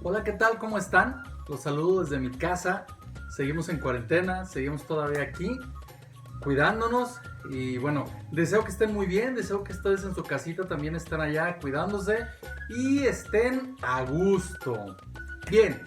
Hola, ¿qué tal? ¿Cómo están? Los saludo desde mi casa. Seguimos en cuarentena, seguimos todavía aquí, cuidándonos. Y bueno, deseo que estén muy bien, deseo que ustedes en su casita también estén allá cuidándose y estén a gusto. Bien,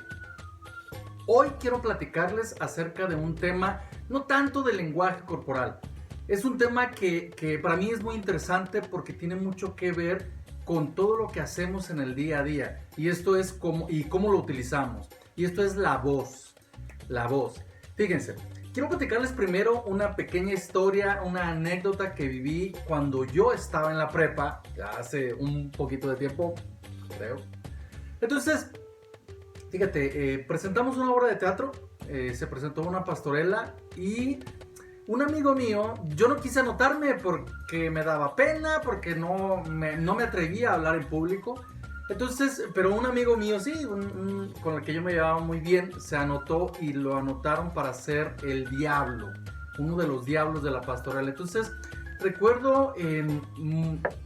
hoy quiero platicarles acerca de un tema no tanto de lenguaje corporal. Es un tema que para mí es muy interesante porque tiene mucho que ver con todo lo que hacemos en el día a día. Y esto es cómo lo utilizamos. Y esto es la voz. La voz. Fíjense, quiero platicarles primero una pequeña historia, una anécdota que viví cuando yo estaba en la prepa, ya hace un poquito de tiempo, creo. Entonces, fíjate, presentamos una obra de teatro, se presentó una pastorela y un amigo mío, yo no quise anotarme porque me daba pena, porque no me atrevía a hablar en público. Entonces, pero un amigo mío sí, con el que yo me llevaba muy bien, se anotó y lo anotaron para ser el diablo, uno de los diablos de la pastorela. Entonces, recuerdo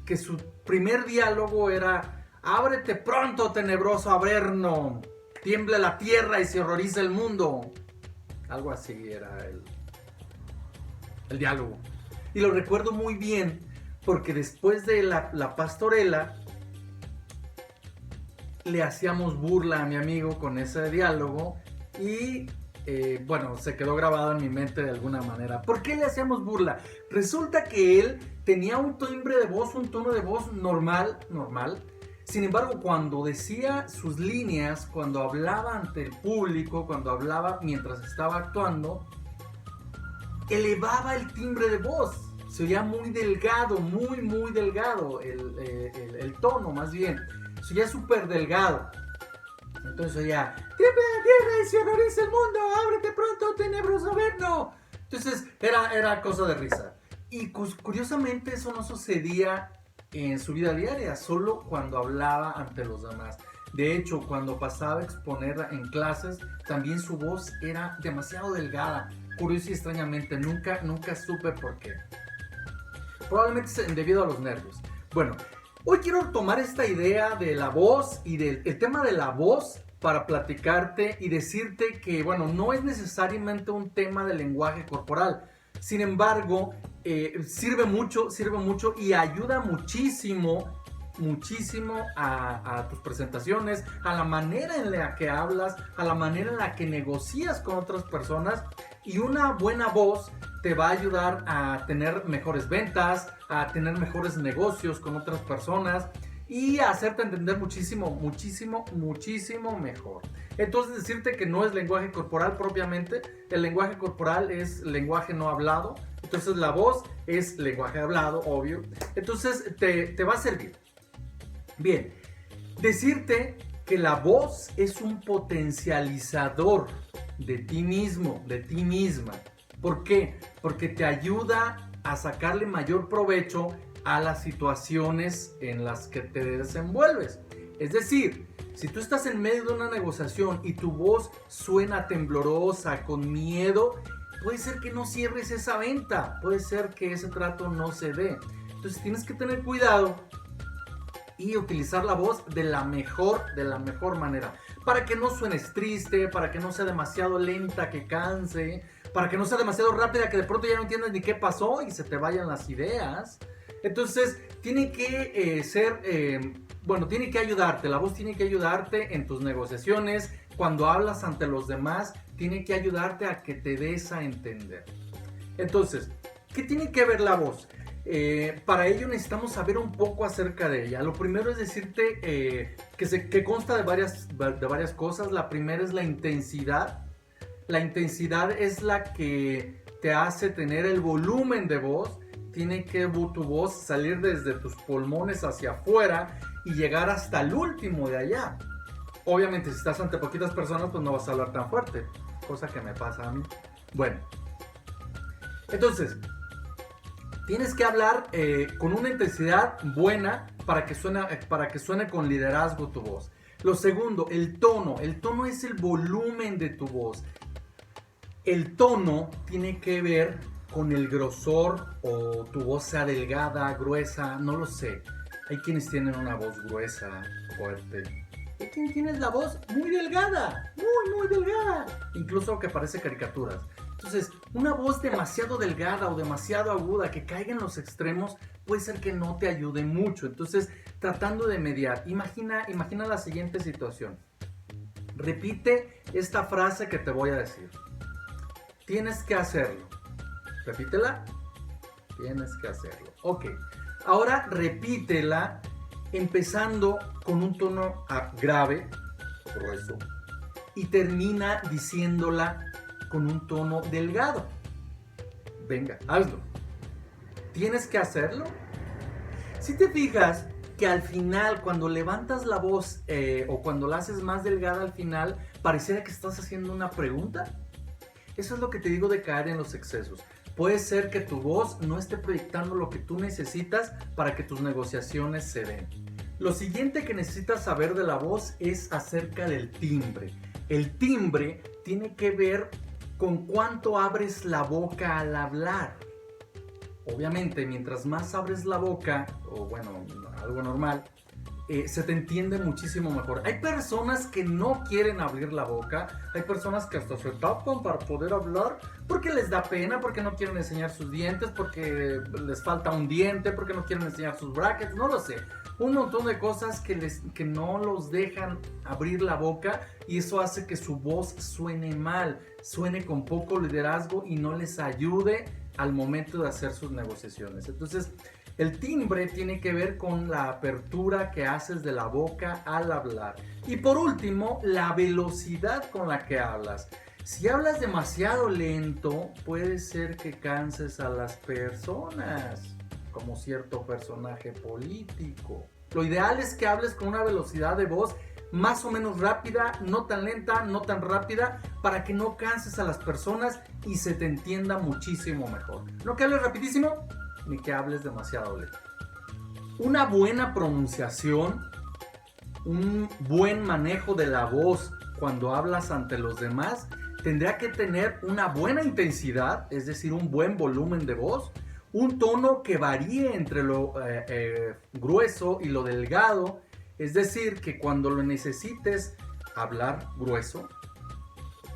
que su primer diálogo era: ábrete pronto, tenebroso averno, tiemble la tierra y se horroriza el mundo. Algo así era el diálogo. Y lo recuerdo muy bien porque después de la pastorela le hacíamos burla a mi amigo con ese diálogo y bueno, se quedó grabado en mi mente de alguna manera. ¿Por qué le hacíamos burla? Resulta que él tenía un timbre de voz, un tono de voz normal. Sin embargo, cuando decía sus líneas, cuando hablaba ante el público, cuando hablaba mientras estaba actuando, elevaba el timbre de voz. Se oía muy delgado, muy delgado, el tono más bien. Se oía súper delgado. Entonces oía: tiembla la tierra y se horroriza el mundo, ábrete pronto, tenebroso averno. Entonces era cosa de risa. Y curiosamente eso no sucedía en su vida diaria, solo cuando hablaba ante los demás. De hecho, cuando pasaba a exponer en clases, también su voz era demasiado delgada. Curioso y extrañamente, nunca supe por qué. Probablemente debido a los nervios. Bueno, hoy quiero tomar esta idea de la voz y del tema de la voz para platicarte y decirte que, bueno, no es necesariamente un tema de lenguaje corporal. Sin embargo, sirve mucho y ayuda muchísimo a tus presentaciones, a la manera en la que hablas, a la manera en la que negocias con otras personas. Y una buena voz te va a ayudar a tener mejores ventas, a tener mejores negocios con otras personas y a hacerte entender muchísimo mejor. Entonces, decirte que no es lenguaje corporal propiamente. El lenguaje corporal es lenguaje no hablado. Entonces la voz es lenguaje hablado, obvio. Entonces te va a servir. Bien, decirte que la voz es un potencializador de ti mismo, de ti misma. ¿Por qué? Porque te ayuda a sacarle mayor provecho a las situaciones en las que te desenvuelves. Es decir, si tú estás en medio de una negociación y tu voz suena temblorosa, con miedo, puede ser que no cierres esa venta, puede ser que ese trato no se dé. Entonces tienes que tener cuidado y utilizar la voz de la mejor manera, para que no suenes triste, para que no sea demasiado lenta que canse, para que no sea demasiado rápida que de pronto ya no entiendas ni qué pasó y se te vayan las ideas. Entonces tiene que tiene que ayudarte, la voz tiene que ayudarte en tus negociaciones, cuando hablas ante los demás, tiene que ayudarte a que te des a entender. Entonces, ¿qué tiene que ver la voz? Para ello necesitamos saber un poco acerca de ella. Lo primero es decirte que consta de varias cosas. La primera es la intensidad. La intensidad es la que te hace tener el volumen de voz. Tiene que tu voz salir desde tus pulmones hacia afuera y llegar hasta el último de allá. Obviamente, si estás ante poquitas personas, pues no vas a hablar tan fuerte, cosa que me pasa a mí. Bueno, entonces tienes que hablar con una intensidad buena para que suene con liderazgo tu voz. Lo segundo, el tono. El tono es el volumen de tu voz. El tono tiene que ver con el grosor, o tu voz sea delgada, gruesa, no lo sé. Hay quienes tienen una voz gruesa, fuerte. Hay quien tiene la voz muy delgada, muy delgada, incluso que parece caricaturas. Entonces, una voz demasiado delgada o demasiado aguda que caiga en los extremos puede ser que no te ayude mucho. Entonces, tratando de mediar, imagina la siguiente situación. Repite esta frase que te voy a decir. Tienes que hacerlo. Repítela. Tienes que hacerlo. Ok. Ahora repítela empezando con un tono grave, grueso, y termina diciéndola con un tono delgado. Venga, hazlo. ¿Tienes que hacerlo? Si te fijas que al final, cuando levantas la voz o cuando la haces más delgada al final, pareciera que estás haciendo una pregunta. Eso es lo que te digo de caer en los excesos. Puede ser que tu voz no esté proyectando lo que tú necesitas para que tus negociaciones se den. Lo siguiente que necesitas saber de la voz es acerca del timbre. El timbre tiene que ver con cuánto abres la boca al hablar. Obviamente, mientras más abres la boca, o bueno, algo normal, se te entiende muchísimo mejor. Hay personas que no quieren abrir la boca, hay personas que hasta se tapan para poder hablar porque les da pena, porque no quieren enseñar sus dientes, porque les falta un diente, porque no quieren enseñar sus brackets, no lo sé. Un montón de cosas que no los dejan abrir la boca y eso hace que su voz suene mal, suene con poco liderazgo y no les ayude al momento de hacer sus negociaciones. Entonces, el timbre tiene que ver con la apertura que haces de la boca al hablar. Y por último, la velocidad con la que hablas. Si hablas demasiado lento, puede ser que canses a las personas, como cierto personaje político. Lo ideal es que hables con una velocidad de voz más o menos rápida, no tan lenta, no tan rápida, para que no canses a las personas y se te entienda muchísimo mejor. No que hables rapidísimo, ni que hables demasiado lento. Una buena pronunciación, un buen manejo de la voz cuando hablas ante los demás, tendrá que tener una buena intensidad, es decir, un buen volumen de voz, un tono que varíe entre lo grueso y lo delgado, es decir, que cuando lo necesites hablar grueso,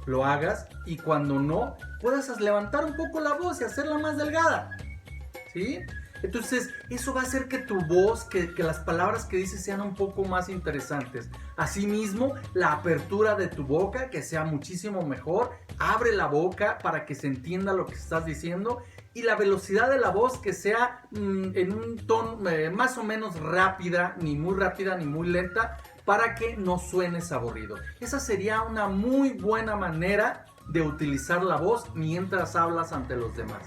lo hagas, y cuando no, puedas levantar un poco la voz y hacerla más delgada, ¿sí? Entonces, eso va a hacer que tu voz, que las palabras que dices sean un poco más interesantes. Asimismo, la apertura de tu boca, que sea muchísimo mejor. Abre la boca para que se entienda lo que estás diciendo. Y la velocidad de la voz que sea en un tono más o menos rápida, ni muy lenta, para que no suenes aburrido. Esa sería una muy buena manera de utilizar la voz mientras hablas ante los demás.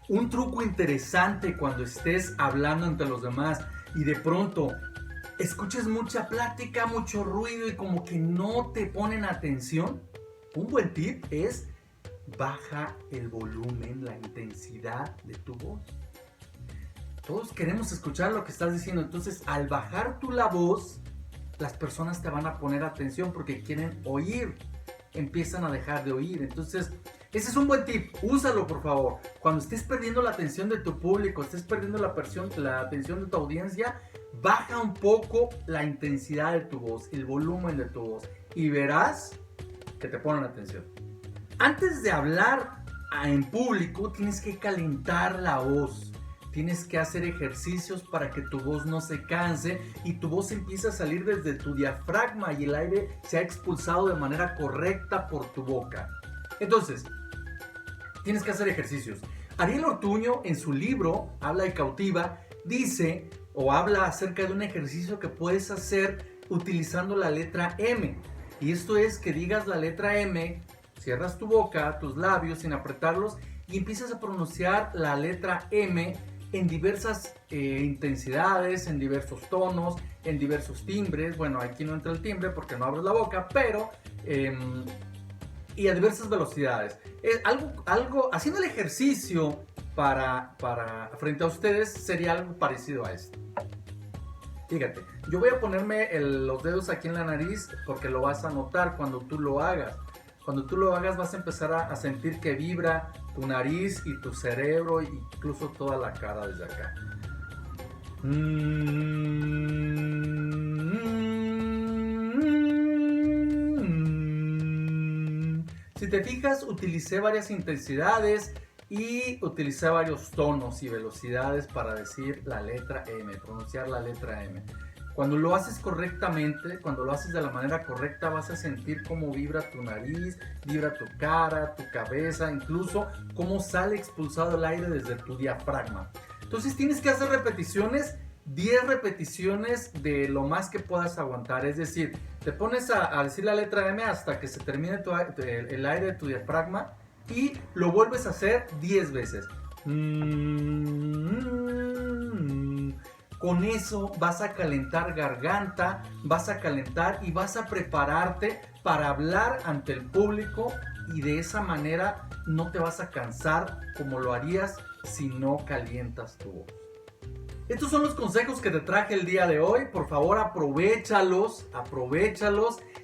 Un truco interesante cuando estés hablando ante los demás y de pronto escuches mucha plática, mucho ruido y como que no te ponen atención, un buen tip es baja el volumen, la intensidad de tu voz. Todos queremos escuchar lo que estás diciendo, entonces al bajar tú la voz, las personas te van a poner atención porque quieren oír, empiezan a dejar de oír. Entonces, ese es un buen tip, úsalo por favor. Cuando estés perdiendo la atención de tu público, estés perdiendo la atención de tu audiencia, baja un poco la intensidad de tu voz, el volumen de tu voz, y verás que te ponen atención. Antes de hablar en público, tienes que calentar la voz. Tienes que hacer ejercicios para que tu voz no se canse y tu voz empiece a salir desde tu diafragma y el aire sea expulsado de manera correcta por tu boca. Entonces, tienes que hacer ejercicios. Ariel Ortuño, en su libro Habla y Cautiva, dice o habla acerca de un ejercicio que puedes hacer utilizando la letra M. Y esto es que digas la letra M, cierras tu boca, tus labios sin apretarlos y empiezas a pronunciar la letra M en diversas intensidades, en diversos tonos, en diversos timbres. Bueno, aquí no entra el timbre porque no abres la boca, pero y a diversas velocidades. Haciendo el ejercicio para frente a ustedes sería algo parecido a esto. Fíjate, yo voy a ponerme los dedos aquí en la nariz porque lo vas a notar cuando tú lo hagas. Cuando tú lo hagas vas a empezar a sentir que vibra tu nariz y tu cerebro e incluso toda la cara desde acá. Si te fijas, utilicé varias intensidades y utilicé varios tonos y velocidades para decir la letra M, pronunciar la letra M. Cuando lo haces correctamente, cuando lo haces de la manera correcta, vas a sentir cómo vibra tu nariz, vibra tu cara, tu cabeza, incluso cómo sale expulsado el aire desde tu diafragma. Entonces tienes que hacer repeticiones, 10 repeticiones de lo más que puedas aguantar. Es decir, te pones a decir la letra M hasta que se termine el aire de tu diafragma y lo vuelves a hacer 10 veces. Con eso vas a calentar garganta, vas a calentar y vas a prepararte para hablar ante el público, y de esa manera no te vas a cansar como lo harías si no calientas tu voz. Estos son los consejos que te traje el día de hoy. Por favor, aprovéchalos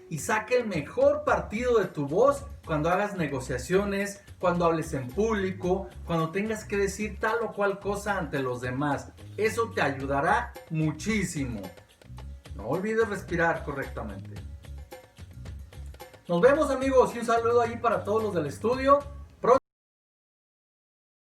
y saca el mejor partido de tu voz cuando hagas negociaciones, cuando hables en público, cuando tengas que decir tal o cual cosa ante los demás. Eso te ayudará muchísimo. No olvides respirar correctamente. Nos vemos, amigos, y un saludo ahí para todos los del estudio.